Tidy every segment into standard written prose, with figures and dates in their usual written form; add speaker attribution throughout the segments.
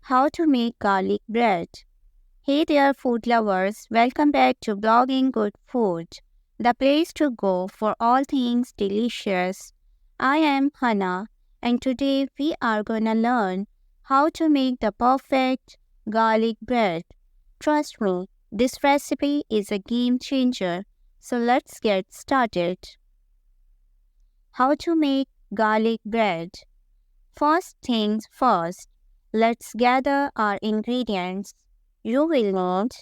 Speaker 1: How to make garlic bread. Hey there, food lovers. Welcome back to Blogging Good Food, the place to go for all things delicious. I am Hannah, and today we are gonna learn how to make the perfect garlic bread. Trust me, this recipe is a game changer. So let's get started. How to make garlic bread. First things first, let's gather our ingredients. You will need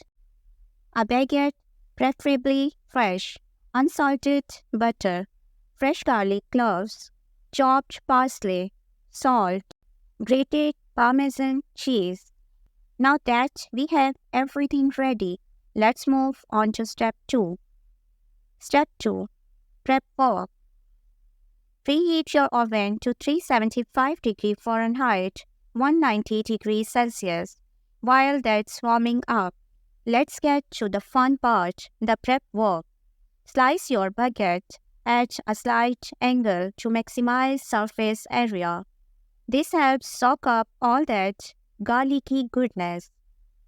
Speaker 1: a baguette, preferably fresh, unsalted butter, fresh garlic cloves, chopped parsley, salt, grated Parmesan cheese. Now that we have everything ready, let's move on to step 2. Step 2. Prep pork. Preheat your oven to 375 degrees Fahrenheit, 190 degrees Celsius. While that's warming up, let's get to the fun part, the prep work. Slice your baguette at a slight angle to maximize surface area. This helps soak up all that garlicky goodness.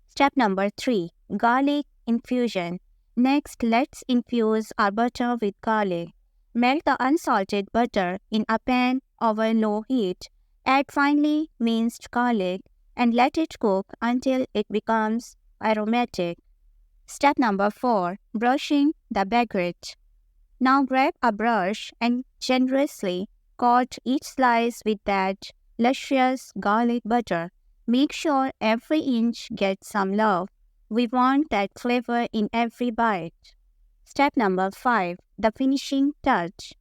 Speaker 1: Step number 3. Garlic infusion. Next, let's infuse our butter with garlic. Melt the unsalted butter in a pan over low heat. Add finely minced garlic and let it cook until it becomes aromatic. Step number 4. Brushing the baguette. Now grab a brush and generously coat each slice with that luscious garlic butter. Make sure every inch gets some love. We want that flavor in every bite. Step number 5. The finishing touch.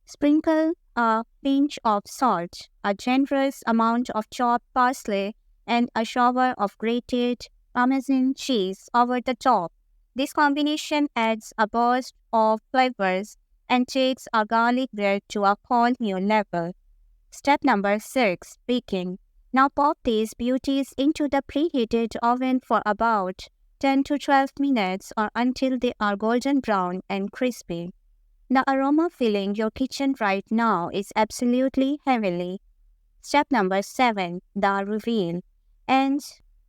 Speaker 1: Sprinkle a pinch of salt, a generous amount of chopped parsley, and a shower of grated Parmesan cheese over the top. This combination adds a burst of flavors and takes our garlic bread to a whole new level. Step number 6. Baking. Now pop these beauties into the preheated oven for about 10 to 12 minutes or until they are golden brown and crispy. The aroma filling your kitchen right now is absolutely heavenly. Step number 7. The reveal. And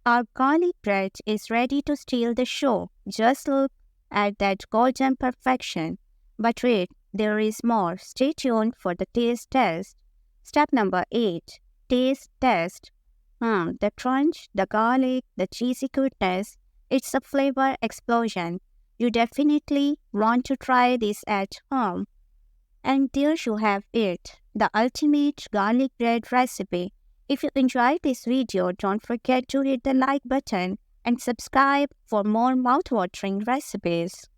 Speaker 1: our garlic bread is ready to steal the show. Just look at that golden perfection. But wait, there is more. Stay tuned for the taste test. Step number 8. Taste test. The crunch, the garlic, the cheesy goodness. It's a flavor explosion. You definitely want to try this at home. And there you have it, the ultimate garlic bread recipe. If you enjoyed this video, don't forget to hit the like button and subscribe for more mouth-watering recipes.